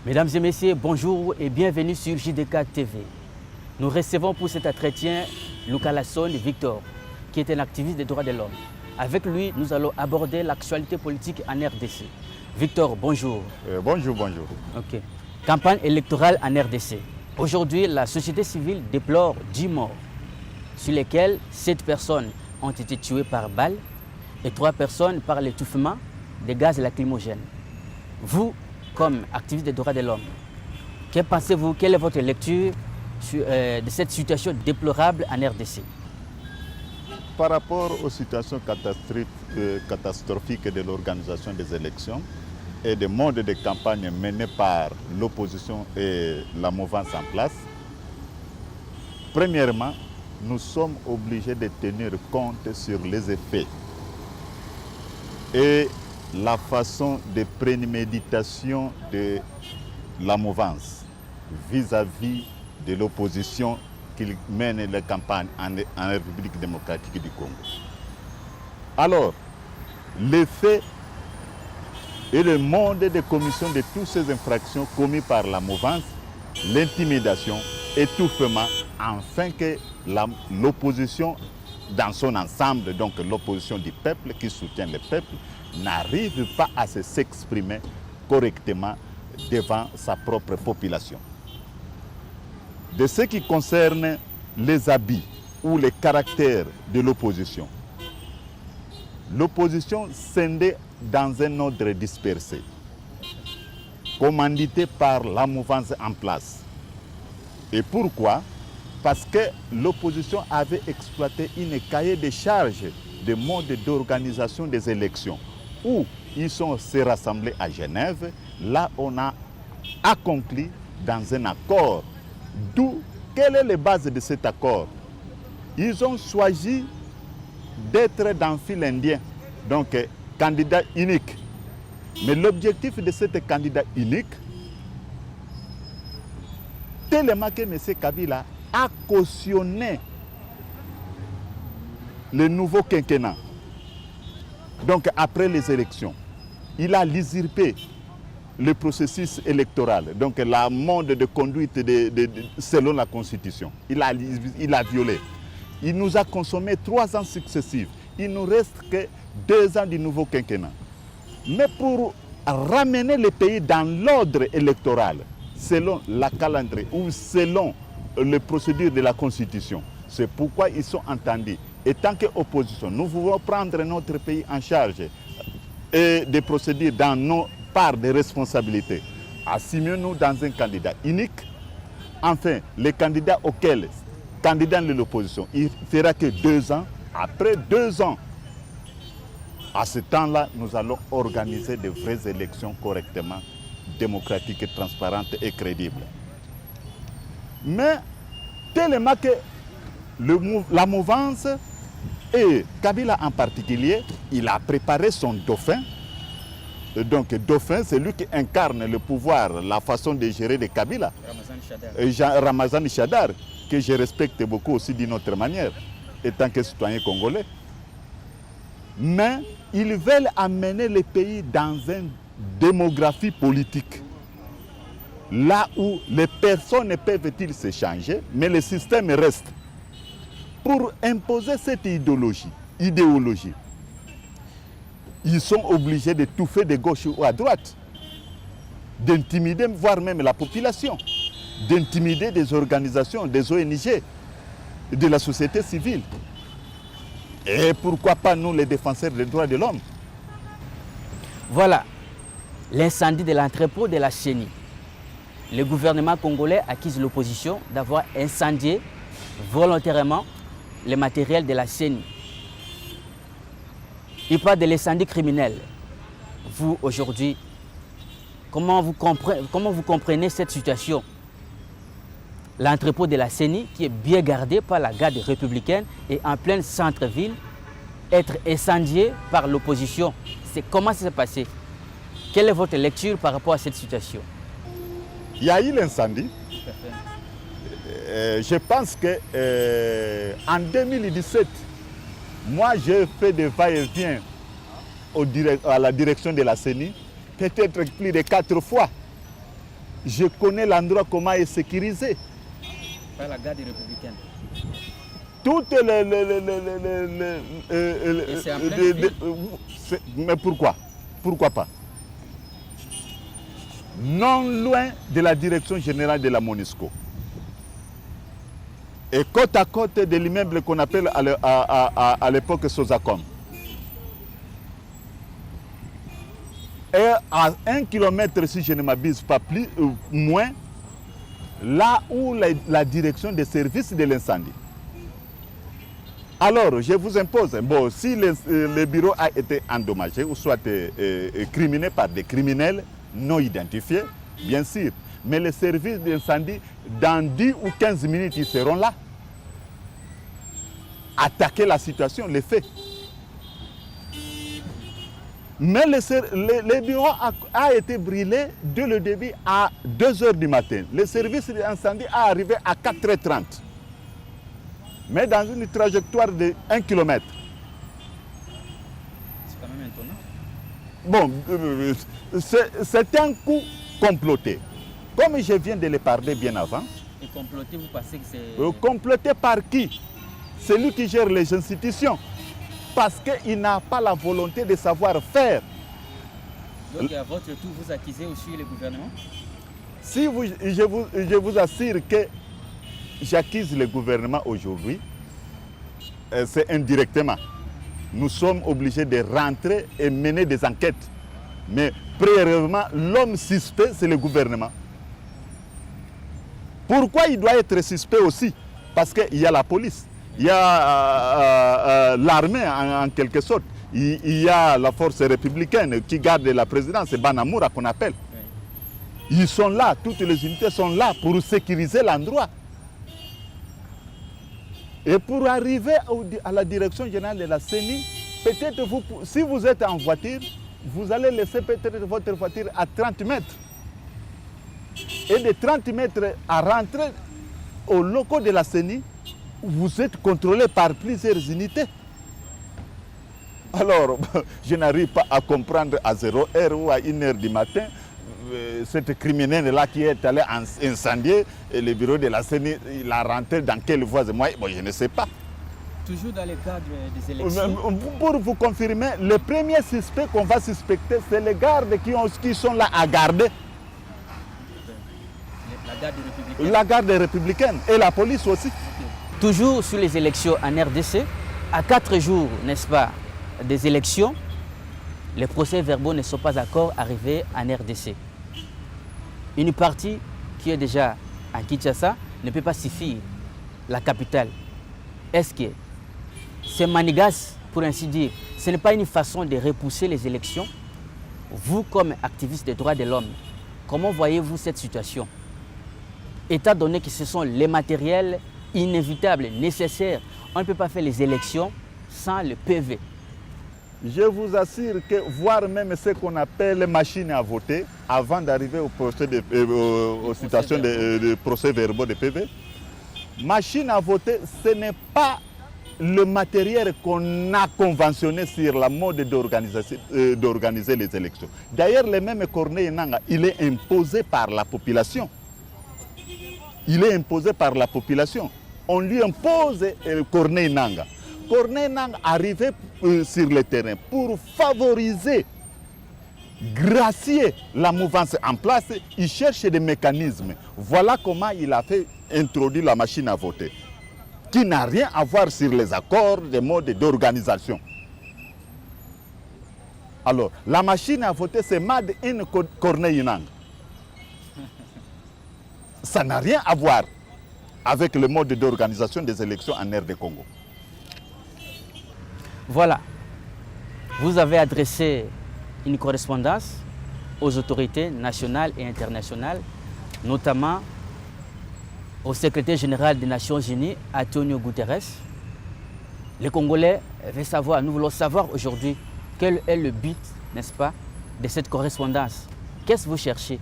Mesdames et messieurs, bonjour et bienvenue sur JDK TV. Nous recevons pour cet entretien Luka Lassonde Victor, qui est un activiste des droits de l'homme. Avec lui, nous allons aborder l'actualité politique en RDC. Victor, bonjour. Bonjour. Ok. Campagne électorale en RDC. Aujourd'hui, la société civile déplore 10 morts, sur lesquelles 7 personnes ont été tuées par balle et 3 personnes par l'étouffement des gaz lacrymogènes. Vous, comme activiste des droits de l'homme, que pensez-vous, quelle est votre lecture de cette situation déplorable en RDC? Par rapport aux situations catastrophiques de l'organisation des élections et des modes de campagne menés par l'opposition et la mouvance en place, premièrement, nous sommes obligés de tenir compte sur les effets et la façon de préméditation de la mouvance vis-à-vis de l'opposition qui mène la campagne en République démocratique du Congo. Alors, l'effet et le mode de commission de toutes ces infractions commises par la mouvance, l'intimidation, étouffement, afin que l'opposition dans son ensemble, donc l'opposition du peuple qui soutient le peuple, n'arrive pas à s'exprimer correctement devant sa propre population. De ce qui concerne les habits ou les caractères de l'opposition, l'opposition scindée dans un ordre dispersé, commandité par la mouvance en place. Et pourquoi? Parce que l'opposition avait exploité une cahier de charges de mode d'organisation des élections, où ils se rassemblés à Genève. Là, on a accompli dans un accord. D'où, quelle est la base de cet accord? Ils ont choisi d'être dans le fil indien, donc candidat unique. Mais l'objectif de ce candidat unique, tellement que M. Kabila a cautionné le nouveau quinquennat. Donc après les élections, il a usurpé le processus électoral, donc la mode de conduite selon la Constitution. Il a violé. Il nous a consommé 3 ans successifs. Il ne nous reste que 2 ans du nouveau quinquennat. Mais pour ramener le pays dans l'ordre électoral, selon la calendrier ou selon les procédures de la Constitution, c'est pourquoi ils sont entendus. Et tant qu'opposition, nous voulons prendre notre pays en charge et de procéder dans nos parts de responsabilité. Assumons-nous dans un candidat unique. Enfin, le candidat candidat de l'opposition, il ne fera que 2 ans. Après 2 ans, à ce temps-là, nous allons organiser de vraies élections correctement, démocratiques, transparentes et crédibles. Mais tellement que la mouvance, et Kabila en particulier, il a préparé son dauphin. Donc dauphin, c'est lui qui incarne le pouvoir, la façon de gérer de Kabila. Ramazan Chadar, que je respecte beaucoup aussi d'une autre manière, étant que citoyen congolais. Mais ils veulent amener le pays dans une démographie politique. Là où les personnes peuvent-ils s'échanger, mais le système reste. Pour imposer cette idéologie, ils sont obligés de touffer de gauche ou à droite, d'intimider, voire même la population, d'intimider des organisations, des ONG, de la société civile. Et pourquoi pas nous, les défenseurs des droits de l'homme? Voilà l'incendie de l'entrepôt de la CENI. Le gouvernement congolais accuse l'opposition d'avoir incendié volontairement le matériel de la CENI. Il parle de l'incendie criminel. Vous, aujourd'hui, comment vous comprenez cette situation? L'entrepôt de la CENI, qui est bien gardé par la garde républicaine et en plein centre-ville, être incendié par l'opposition. Comment ça s'est passé? Quelle est votre lecture par rapport à cette situation? Il y a eu l'incendie. Je pense qu'en 2017, moi j'ai fait des va-et-vient à la direction de la CENI, peut-être plus de 4 fois. Je connais l'endroit comment est sécurisé. Par la garde républicaine. Toutes Et c'est en pleine ville. mais pourquoi? Pourquoi pas? Non loin de la direction générale de la MONUSCO. Et côte à côte de l'immeuble qu'on appelle à l'époque Sozacom. Et à 1 kilomètre, si je ne m'abuse pas plus ou moins, là où la direction des services de l'incendie. Alors, je vous impose, bon, si le bureau a été endommagé ou soit criminé par des criminels non identifiés, bien sûr, mais les services d'incendie, dans 10 ou 15 minutes, ils seront là. Attaquer la situation, les faits. Mais le bureau a été brûlé dès le début à 2 h du matin. Le service d'incendie est arrivé à 4 h 30. Mais dans une trajectoire de 1 km. C'est quand même étonnant. Bon, c'est un coup comploté. Comme je viens de le parler bien avant. Et comploté, vous pensez que c'est... Comploté par qui? Celui qui gère les institutions. Parce qu'il n'a pas la volonté de savoir faire. Donc à votre tour, vous accusez aussi le gouvernement? Si je vous assure que j'accuse le gouvernement aujourd'hui, c'est indirectement. Nous sommes obligés de rentrer et mener des enquêtes. Mais premièrement, l'homme suspect, c'est le gouvernement. Pourquoi il doit être suspect aussi? Parce qu'il y a la police. Il y a l'armée en quelque sorte. Il y a la force républicaine qui garde la présidence, c'est Banamoura qu'on appelle. Oui. Ils sont là, toutes les unités sont là pour sécuriser l'endroit. Et pour arriver à la direction générale de la CENI, peut-être si vous êtes en voiture, vous allez laisser peut-être votre voiture à 30 mètres. Et de 30 mètres à rentrer au locaux de la CENI, vous êtes contrôlé par plusieurs unités. Alors, je n'arrive pas à comprendre à 0 h ou à 1 h du matin, cette criminelle-là qui est allée incendier le bureau de la CENI, il a rentré dans quelle voie? Moi, bon, je ne sais pas. Toujours dans le cadre des élections. Pour vous confirmer, le premier suspect qu'on va suspecter, c'est les gardes qui sont là à garder. La garde républicaine. La garde républicaine et la police aussi. Okay. Toujours sur les élections en RDC, à 4 jours, n'est-ce pas, des élections, les procès-verbaux ne sont pas encore arrivés en RDC. Une partie qui est déjà à Kinshasa ne peut pas suffire, la capitale. Est-ce que ces manigas, pour ainsi dire, ce n'est pas une façon de repousser les élections? Vous, comme activiste des droits de l'homme, comment voyez-vous cette situation? Étant donné que ce sont les matériels inévitables, nécessaires, on ne peut pas faire les élections sans le PV. Je vous assure que voir même ce qu'on appelle les machines à voter, avant d'arriver aux situations de procès-verbaux de PV, machine à voter, ce n'est pas le matériel qu'on a conventionné sur la mode d'organiser les élections. D'ailleurs, le même Corneille Nangaa, il est imposé par la population. Il est imposé par la population. On lui impose Corneille Nangaa. Corneille Nangaa arrivait sur le terrain pour favoriser, gracier la mouvance en place. Il cherche des mécanismes. Voilà comment il a fait introduire la machine à voter, qui n'a rien à voir sur les accords, les modes d'organisation. Alors, la machine à voter, c'est Made in Corneille Nangaa. Ça n'a rien à voir avec le mode d'organisation des élections en RD Congo. Voilà. Vous avez adressé une correspondance aux autorités nationales et internationales, notamment au secrétaire général des Nations Unies, Antonio Guterres. Les Congolais veulent savoir, nous voulons savoir aujourd'hui quel est le but, n'est-ce pas, de cette correspondance. Qu'est-ce que vous cherchez?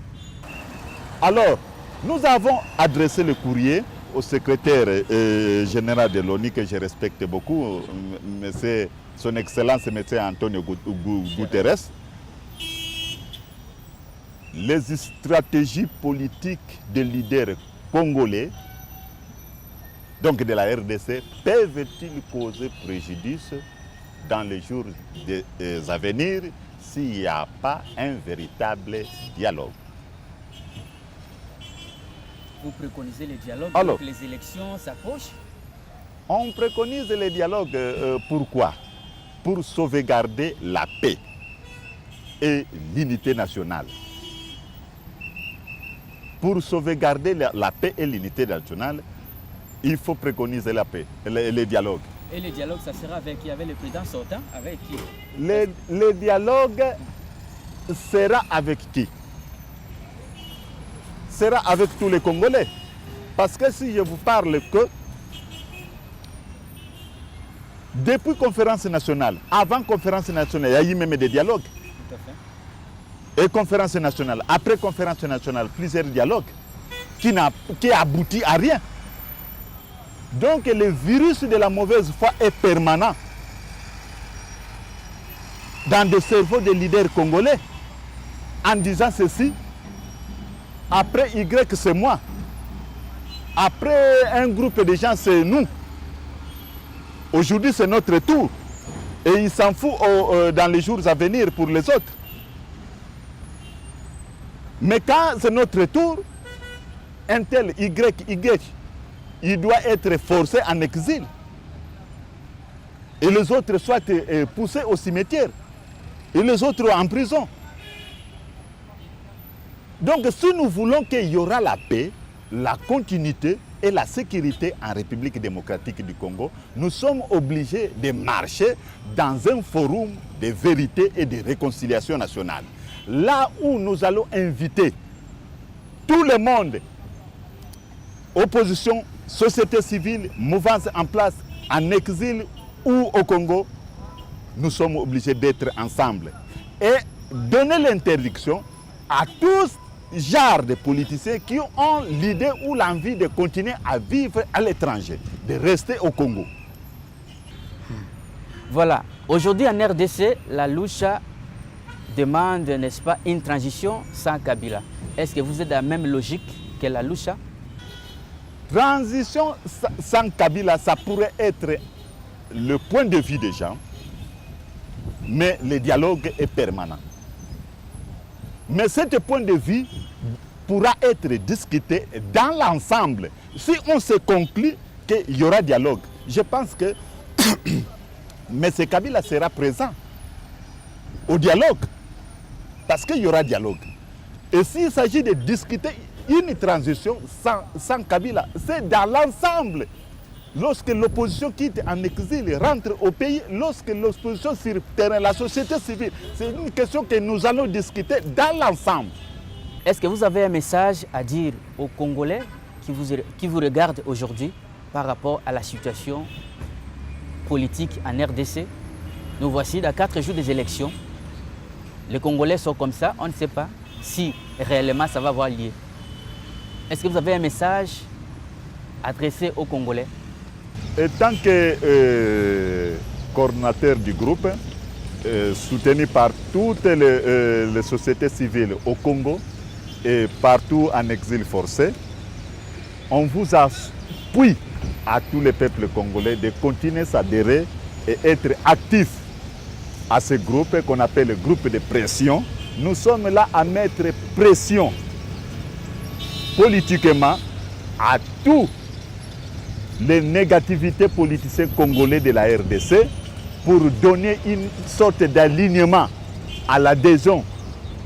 Alors, nous avons adressé le courrier au secrétaire général de l'ONU, que je respecte beaucoup, son Excellence M. Antonio Guterres. les stratégies politiques des leaders congolais, donc de la RDC, peuvent-ils causer préjudice dans les jours à venir s'il n'y a pas un véritable dialogue? Vous préconisez le dialogue Alors, que les élections s'approchent? On préconise le dialogue, pourquoi? Pour sauvegarder la paix et l'unité nationale. Pour sauvegarder la paix et l'unité nationale, il faut préconiser la paix, le dialogue. Et le dialogue, ça sera avec qui? Avec le président sortant? Avec qui? Le dialogue sera avec qui? Sera avec tous les Congolais. Parce que si je vous parle que depuis conférence nationale, avant conférence nationale, il y a eu même des dialogues. Tout à fait. Et conférence nationale, après conférence nationale, plusieurs dialogues qui aboutit à rien. Donc le virus de la mauvaise foi est permanent dans le cerveau des leaders congolais en disant ceci, après Y c'est moi, après un groupe de gens c'est nous, aujourd'hui c'est notre tour et il s'en fout dans les jours à venir pour les autres. Mais quand c'est notre tour, un tel Y, il doit être forcé en exil. Et les autres soient poussés au cimetière. Et les autres en prison. Donc si nous voulons qu'il y aura la paix, la continuité et la sécurité en République démocratique du Congo, nous sommes obligés de marcher dans un forum de vérité et de réconciliation nationale. Là où nous allons inviter tout le monde, opposition, société civile, mouvance en place, en exil ou au Congo, nous sommes obligés d'être ensemble et donner l'interdiction à tous genres de politiciens qui ont l'idée ou l'envie de continuer à vivre à l'étranger, de rester au Congo. Voilà. Aujourd'hui en RDC, la Lucha demande, n'est-ce pas, une transition sans Kabila. Est-ce que vous êtes dans la même logique que la Lucha? Transition sans Kabila, ça pourrait être le point de vue des gens, mais le dialogue est permanent. Mais ce point de vue pourra être discuté dans l'ensemble. Si on se conclut qu'il y aura dialogue, je pense que M. Kabila sera présent au dialogue, parce qu'il y aura dialogue. Et s'il s'agit de discuter une transition sans Kabila, c'est dans l'ensemble. Lorsque l'opposition quitte en exil, rentre au pays, lorsque l'opposition sur le terrain, la société civile, c'est une question que nous allons discuter dans l'ensemble. Est-ce que vous avez un message à dire aux Congolais qui vous regardent aujourd'hui par rapport à la situation politique en RDC? Nous voici dans 4 jours des élections. Les Congolais sont comme ça, on ne sait pas si réellement ça va avoir lieu. Est-ce que vous avez un message adressé aux Congolais? Et tant que coordinateur du groupe, soutenu par toutes les sociétés civiles au Congo et partout en exil forcé, on vous appuie à tous les peuples congolais de continuer à s'adhérer et être actifs à ce groupe qu'on appelle le groupe de pression. Nous sommes là à mettre pression politiquement à tous les négativités politiciennes congolais de la RDC pour donner une sorte d'alignement à l'adhésion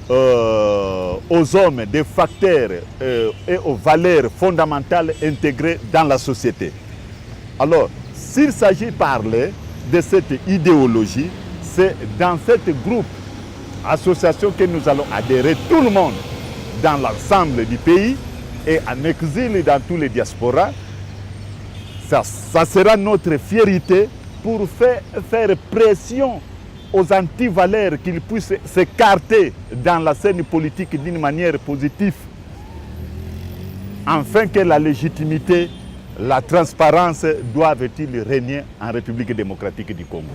aux hommes, des facteurs et aux valeurs fondamentales intégrées dans la société. Alors, s'il s'agit de parler de cette idéologie, c'est dans ce groupe, association que nous allons adhérer tout le monde dans l'ensemble du pays et en exil dans tous les diasporas. Ça sera notre fierté pour faire pression aux antivaleurs qu'ils puissent s'écarter dans la scène politique d'une manière positive, afin que la légitimité, la transparence doivent-ils régner en République démocratique du Congo.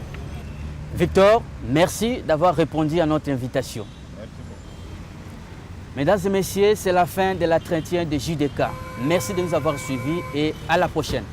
Victor, merci d'avoir répondu à notre invitation. Merci beaucoup. Mesdames et messieurs, c'est la fin de l'entretien de JDK. Merci de nous avoir suivis et à la prochaine.